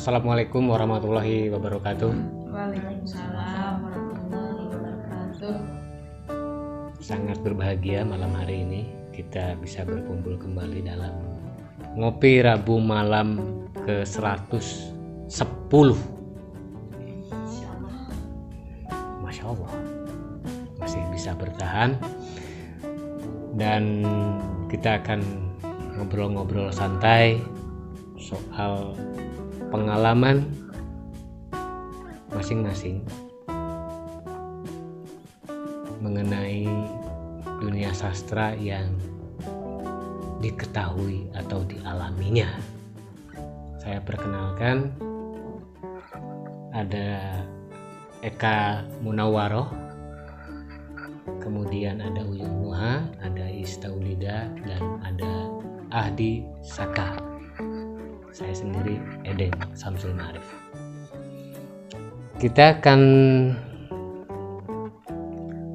Assalamualaikum warahmatullahi wabarakatuh. Waalaikumsalam warahmatullahi wabarakatuh. Sangat berbahagia malam hari ini kita bisa berkumpul kembali dalam Ngopi Rabu malam ke 110. Masya Allah, masih bisa bertahan. Dan kita akan ngobrol-ngobrol santai soal pengalaman masing-masing mengenai dunia sastra yang diketahui atau dialaminya. Saya perkenalkan, ada Eka Munawaroh, kemudian ada Uyung Nuha, ada Istaulida, dan ada Ahdi Saka. Saya sendiri Eden Samsul Ma'arif. Kita akan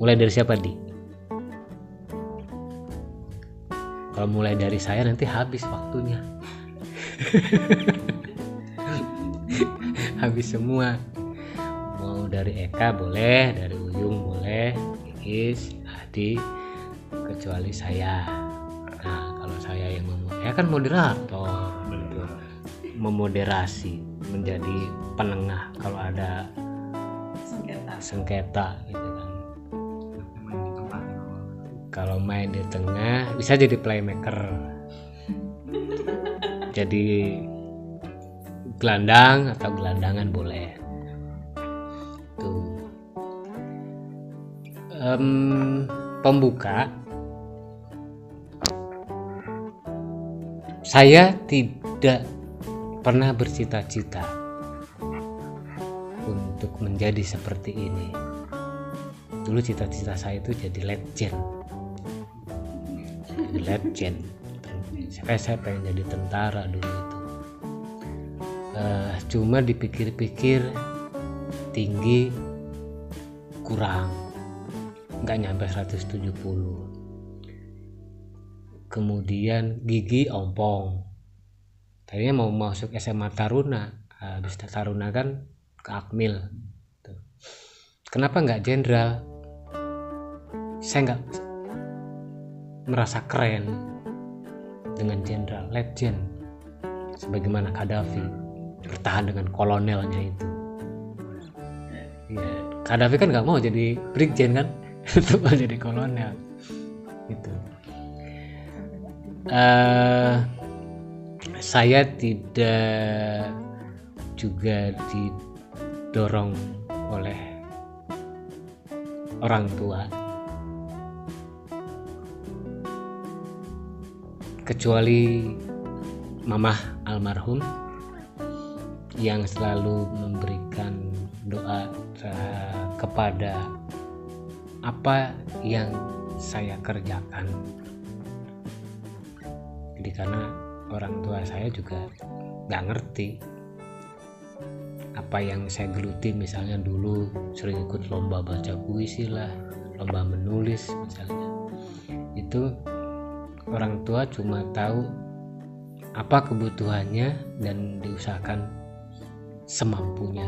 mulai dari siapa, Di? Kalau mulai dari saya nanti habis waktunya. Habis semua. Mau dari Eka boleh, dari Uyung boleh, Iis, Ahdi, kecuali saya. Nah, kalau saya yang saya kan moderator, betul. Memoderasi, menjadi penengah kalau ada sengketa gitu kan. Kalau main di tengah bisa jadi playmaker, jadi gelandang atau gelandangan boleh tuh. Pembuka, saya tidak pernah bercita-cita untuk menjadi seperti ini. Dulu cita-cita saya itu jadi legend. Saya pengen jadi tentara dulu itu. Cuma dipikir-pikir tinggi kurang, nggak nyampe 170. Kemudian gigi ompong. Tadinya mau masuk SMA Taruna, habis Taruna kan ke Akmil. Kenapa nggak jenderal? Saya nggak merasa keren dengan jenderal, legend, sebagaimana Qaddafi bertahan dengan kolonelnya itu. Ya, Qaddafi kan nggak mau jadi brigjen kan, untuk mau jadi kolonel. Gitu. Saya tidak juga didorong oleh orang tua, kecuali mamah almarhum yang selalu memberikan doa kepada apa yang saya kerjakan. Jadi karena orang tua saya juga nggak ngerti apa yang saya geluti. Misalnya dulu sering ikut lomba baca puisi lah, lomba menulis misalnya. Itu orang tua cuma tahu apa kebutuhannya dan diusahakan semampunya,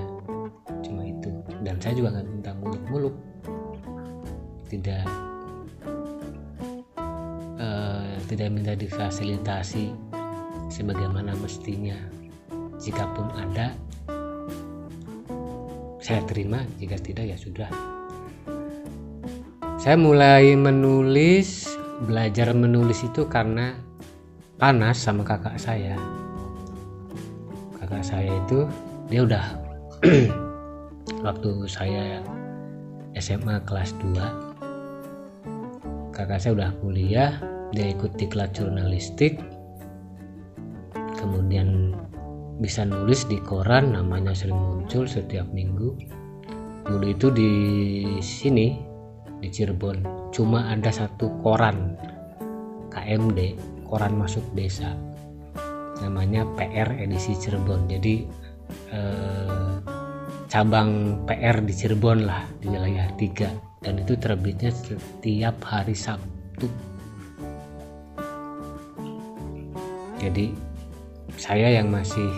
cuma itu. Dan saya juga nggak minta muluk-muluk, tidak minta difasilitasi sebagaimana mestinya. Jikapun ada, saya terima, jika tidak ya sudah. Saya mulai belajar menulis itu karena panas sama kakak saya. Kakak saya itu dia udah waktu saya SMA kelas 2, kakak saya udah kuliah, dia ikut diklat jurnalistik, kemudian bisa nulis di koran, namanya sering muncul setiap minggu. Dulu itu di sini di Cirebon cuma ada satu koran KMD, koran masuk desa, namanya PR edisi Cirebon. Jadi cabang PR di Cirebon lah, di wilayah 3, dan itu terbitnya setiap hari Sabtu. Jadi saya yang masih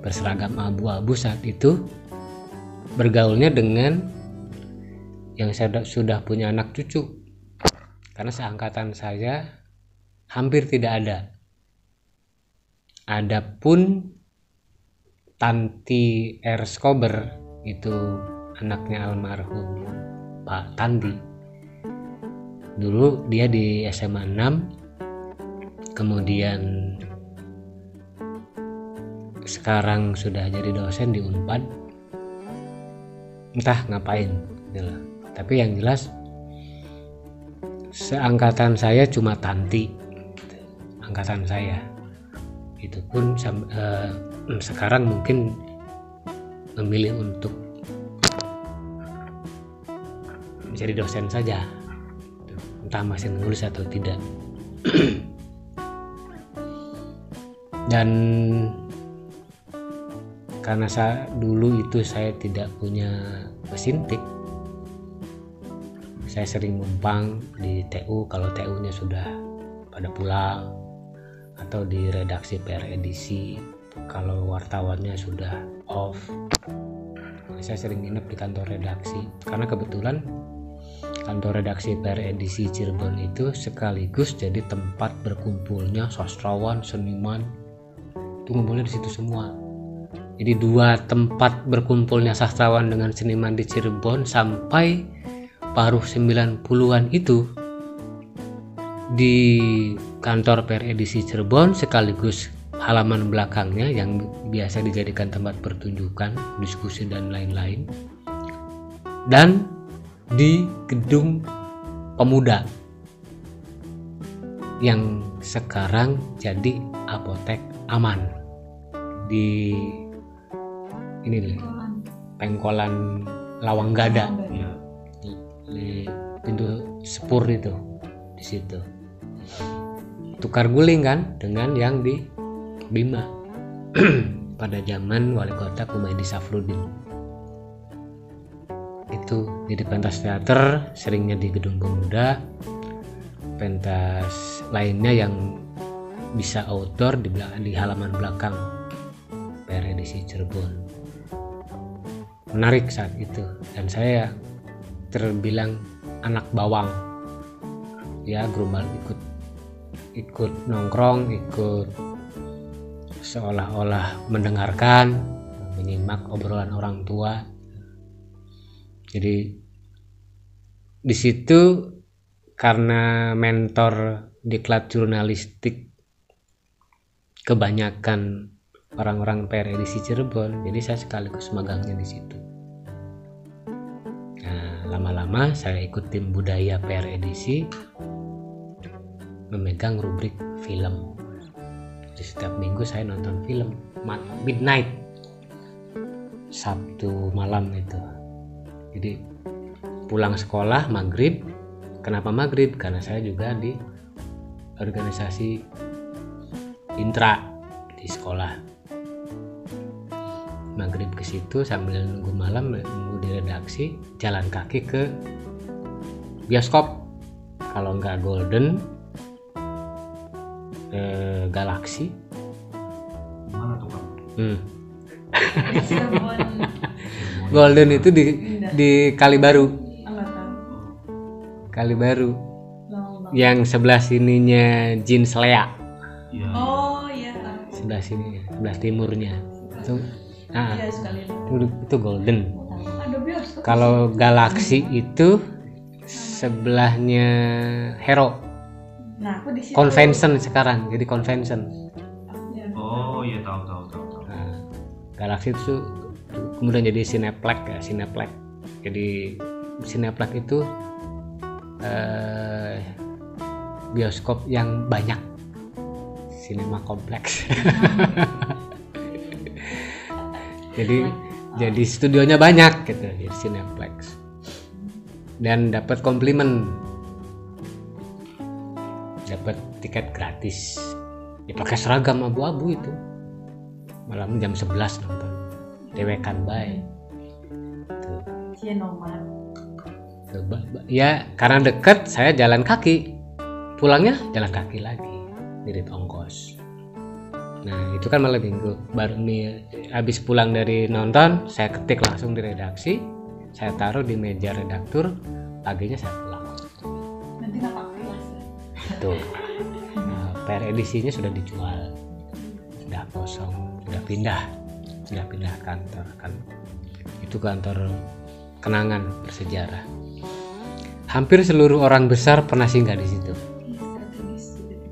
berseragam abu-abu saat itu bergaulnya dengan yang saya sudah punya anak cucu, karena seangkatan saya hampir tidak ada. Adapun Tanti Erskober itu anaknya almarhum Pak Tandi. Dulu dia di SMA 6, kemudian sekarang sudah jadi dosen di Unpad. Entah ngapain gitu loh. Tapi yang jelas seangkatan saya cuma Tanti, angkatan saya. Itu pun sekarang mungkin memilih untuk menjadi dosen saja, entah masih menulis atau tidak. Dan karena dulu itu saya tidak punya mesin tik, saya sering numpang di TU kalau TU-nya sudah pada pulang, atau di redaksi PR edisi kalau wartawannya sudah off. Saya sering nginep di kantor redaksi karena kebetulan kantor redaksi PR edisi Cirebon itu sekaligus jadi tempat berkumpulnya sastrawan, seniman. Itu ngumpulnya di situ semua. Jadi dua tempat berkumpulnya sastrawan dengan seniman di Cirebon sampai paruh 90-an itu di kantor PR edisi Cirebon, sekaligus halaman belakangnya yang biasa dijadikan tempat pertunjukan, diskusi dan lain-lain, dan di gedung Pemuda yang sekarang jadi Apotek Aman di ini nih, Pengkolan Lawang Gada, di pintu sepur itu, di situ tukar guling kan dengan yang di Bima pada zaman wali kota Kumaidi Safrudin. Itu jadi pentas teater seringnya di gedung Pemuda, pentas lainnya yang bisa outdoor di halaman belakang PR edisi Cirebon. Menarik saat itu, dan saya terbilang anak bawang ya, gerombal ikut nongkrong, ikut seolah-olah mendengarkan, menyimak obrolan orang tua. Jadi di situ karena mentor diklat jurnalistik kebanyakan orang-orang PR edisi Cirebon, jadi saya sekaligus magangnya di situ. Nah, lama-lama saya ikut tim budaya PR edisi, memegang rubrik film. Jadi setiap minggu saya nonton film midnight, Sabtu malam itu. Jadi pulang sekolah maghrib. Kenapa maghrib? Karena saya juga di organisasi intra di sekolah. Maghrib ke situ sambil nunggu malam, nunggu di redaksi, jalan kaki ke bioskop. Kalau nggak Golden, Galaxy. Mana tuh Pak? Golden itu di Kalibaru. Kalibaru. Yang sebelah sininya Jin Slea. Ya. Oh iya. Sebelah sini, sebelah timurnya. Itu Iya sekali. itu Golden. Ada bioskop. Kalau Galaxy itu sebelahnya Hero. Nah, aku di situ. Convention sekarang, jadi convention. Ya. Oh iya, tahu. Nah, Galaxy itu kemudian jadi Cineplex ya, Cineplex. Jadi Cineplex itu bioskop yang banyak, sinema kompleks. jadi studionya banyak gitu, di Cineplex. Dan dapat komplimen, dapat tiket gratis. Ya pakai seragam abu-abu itu. Malam jam 11 nonton. Dewekan bae. Tuh. Cie nomad. Ya karena deket, saya jalan kaki, pulangnya jalan kaki lagi, irit ongkos. Nah itu kan malam minggu, baru habis pulang dari nonton saya ketik langsung di redaksi, saya taruh di meja redaktur, paginya saya pulang. Nanti nggak pakai kelas ya? Itu per edisinya sudah dijual, sudah kosong, sudah pindah kantor kan. Itu kantor kenangan bersejarah. Hampir seluruh orang besar pernah singgah di situ. Strategis gitu.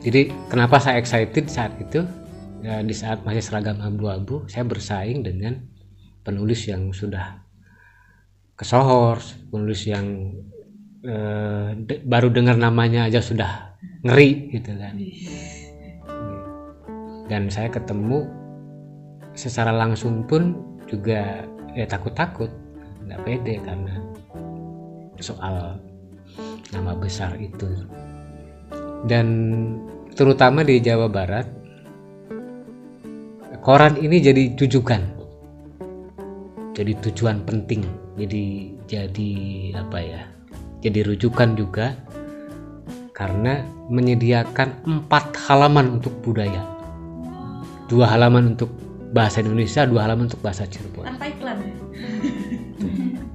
Jadi kenapa saya excited saat itu? Ya, di saat masih seragam abu-abu, saya bersaing dengan penulis yang sudah kesohor, penulis yang baru dengar namanya aja sudah ngeri gitu kan. Dan saya ketemu secara langsung pun juga ya takut-takut, nggak pede karena soal nama besar itu. Dan terutama di Jawa Barat, koran ini jadi tujuan penting, jadi apa ya, jadi rujukan juga karena menyediakan 4 halaman untuk budaya, 2 halaman untuk bahasa Indonesia, 2 halaman untuk bahasa Cirebon. Tanpa iklan ya?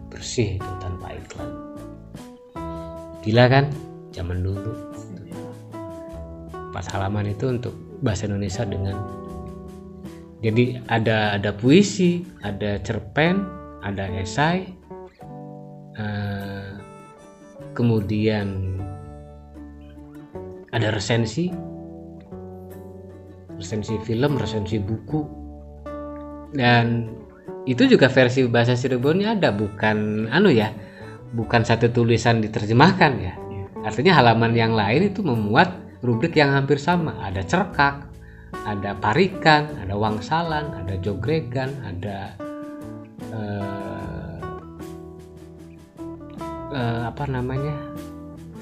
Bersih itu tanpa iklan. Gila kan zaman dulu, 4 halaman itu untuk bahasa Indonesia dengan, jadi ada puisi, ada cerpen, ada esai, kemudian ada resensi film, resensi buku, dan itu juga versi bahasa Cirebonnya ada, bukan bukan satu tulisan diterjemahkan ya. Artinya halaman yang lain itu memuat rubrik yang hampir sama, ada cerkak, ada parikan, ada wangsalan, ada jogregan, ada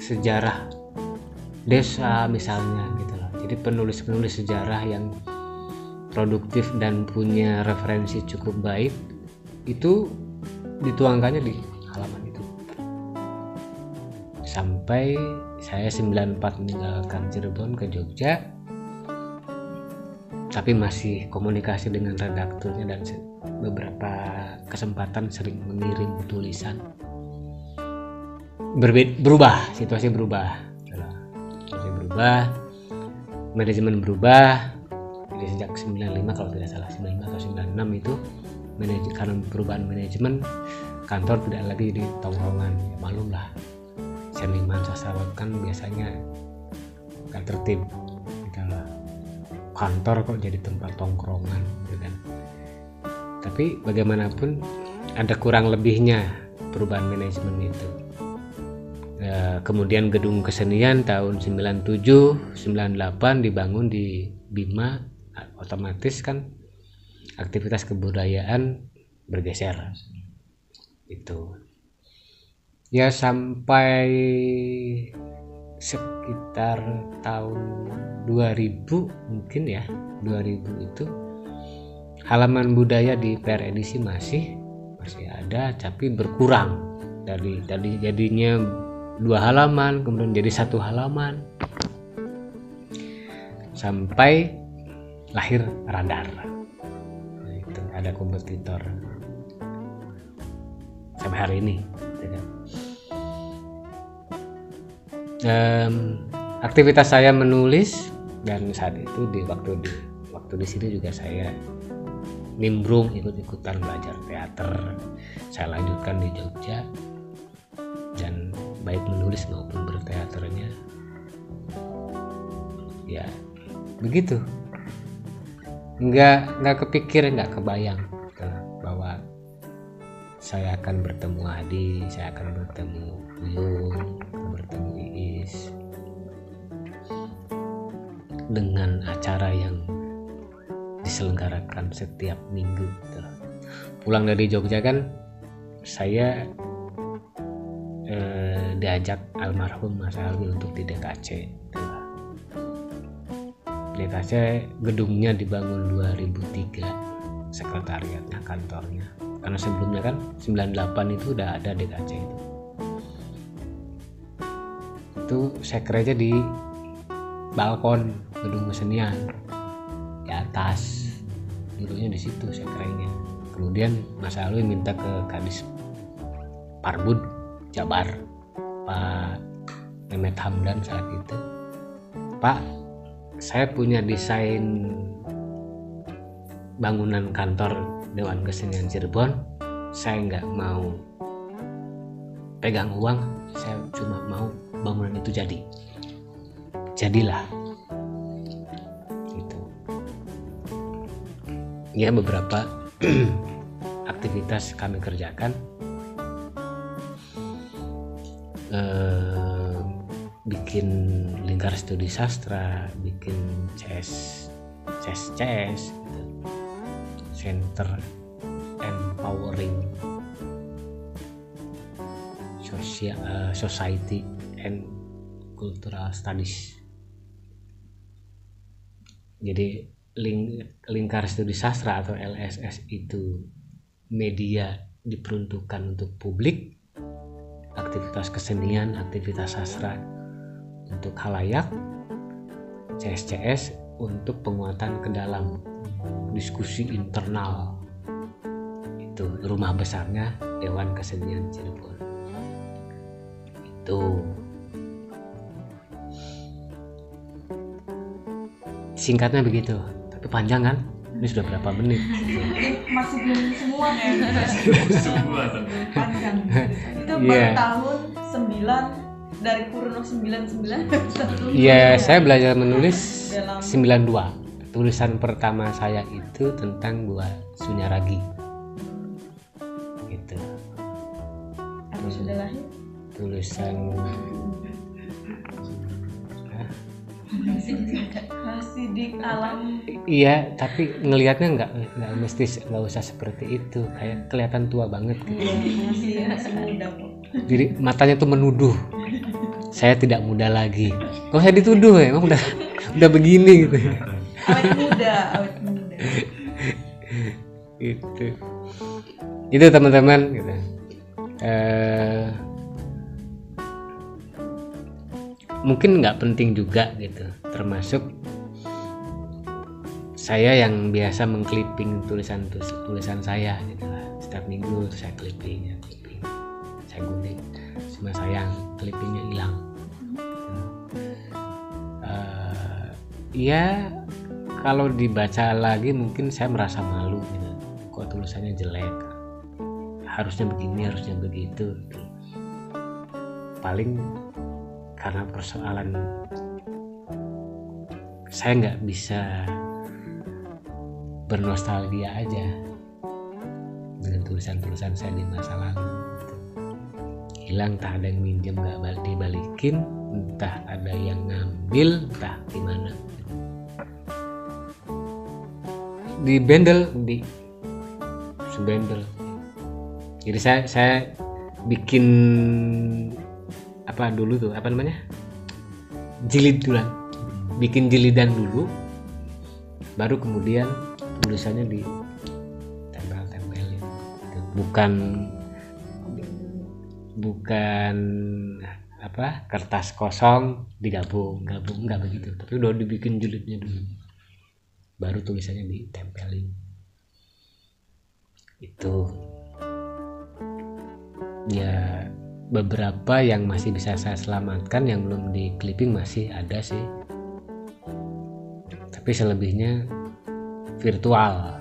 sejarah desa misalnya gitu loh. Jadi penulis-penulis sejarah yang produktif dan punya referensi cukup baik itu dituangkannya di halaman itu. Sampai saya 94 meninggalkan Cirebon ke Jogja, tapi masih komunikasi dengan redakturnya dan beberapa kesempatan sering mengirim tulisan. Situasi berubah, manajemen berubah. Jadi sejak 95 kalau tidak salah, 95 atau 96 itu karena perubahan manajemen, kantor tidak lagi di tongkrongan, ya malum lah, seniman sastrawan kan biasanya gak tertib gitu lah. Kantor kok jadi tempat tongkrongan gitu kan. Tapi bagaimanapun ada kurang lebihnya perubahan manajemen itu. Kemudian gedung kesenian tahun 97, 98 dibangun di Bima, otomatis kan aktivitas kebudayaan bergeser itu. Ya sampai sekitar tahun 2000 mungkin ya, 2000 itu halaman budaya di per edisi masih ada, tapi berkurang dari jadinya 2 halaman kemudian jadi 1 halaman sampai lahir Radar. Nah, itu ada kompetitor sampai hari ini. Aktivitas saya menulis, dan saat itu waktu di sini juga saya nimbrung ikut-ikutan belajar teater. Saya lanjutkan di Jogja, dan baik menulis maupun berteaternya ya begitu. Nggak kepikir, nggak kebayang bahwa saya akan bertemu Adi, saya akan bertemu Yuyun, akan bertemu Iis dengan acara yang diselenggarakan setiap minggu gitu. Pulang dari Jogja kan saya diajak almarhum Mas Alwi untuk di DKC. DKC gedungnya dibangun 2003, sekretariatnya, kantornya. Karena sebelumnya kan 98 itu udah ada DKC itu. Itu saya kerja di balkon gedung kesenian. atas, dulunya di situ sekrenya. Kemudian Mas Alwi minta ke Kadis Parbud Jabar, Pak Mehmet Hamdan saat itu, Pak, saya punya desain bangunan kantor Dewan Kesenian Cirebon, saya nggak mau pegang uang, saya cuma mau bangunan itu jadilah gitu. Ya, beberapa aktivitas kami kerjakan, bikin lingkar studi sastra, bikin CS gitu. Center Empowering Society and Cultural Studies. Jadi lingkar studi sastra atau LSS itu media diperuntukkan untuk publik, aktivitas kesenian, aktivitas sastra untuk khalayak, CSCS untuk penguatan ke dalam, diskusi internal. Itu rumah besarnya Dewan Kesenian Cirebon. Itu singkatnya begitu, tapi panjang kan? Ini sudah berapa menit? Masih belum semua sih. Semua tuh. Panjang. Itu baru Iya. tahun 9 dari kurun 99. Iya, saya belajar menulis Dalam- 92. Tulisan pertama saya itu tentang Gua Sunyaragi. Gitu. Aku sudah lahir. Tulisan Masih di alam. iya, tapi ngelihatnya nggak mesti nggak usah seperti itu, kayak kelihatan tua banget gitu. Masih muda kok. Jadi matanya tuh menuduh. Saya tidak muda lagi. Kok saya dituduh ya? Emang udah begini gitu. Awet muda. Itu teman-teman gitu. Mungkin nggak penting juga gitu, termasuk saya yang biasa mengclipping tulisan saya gitu lah. Setiap minggu tuh saya clipping, saya gunting. Cuma sayang clippingnya hilang. Ya kalau dibaca lagi mungkin saya merasa malu gitu. Kok tulisannya jelek, harusnya begini, harusnya begitu gitu. Paling karena persoalan saya nggak bisa bernostalgia aja dengan tulisan-tulisan saya di masa lalu gitu. Hilang, entah ada yang minjem nggak dibalikin, entah ada yang ngambil, entah gimana, dibendel, sebendel. Jadi saya bikin apa dulu tuh, apa namanya, jilid dulu, bikin jilidan dulu, baru kemudian tulisannya ditempel-tempelin. Bukan apa kertas kosong digabung nggak begitu, tapi udah dibikin jilidnya dulu, baru tulisannya ditempelin. Itu ya beberapa yang masih bisa saya selamatkan, yang belum di clipping masih ada sih, tapi selebihnya virtual,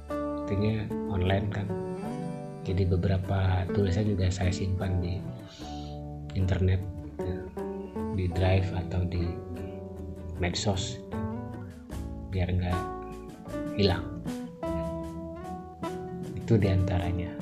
artinya online kan. Jadi beberapa tulisan juga saya simpan di internet, di drive atau di medsos, biar nggak hilang. Itu diantaranya.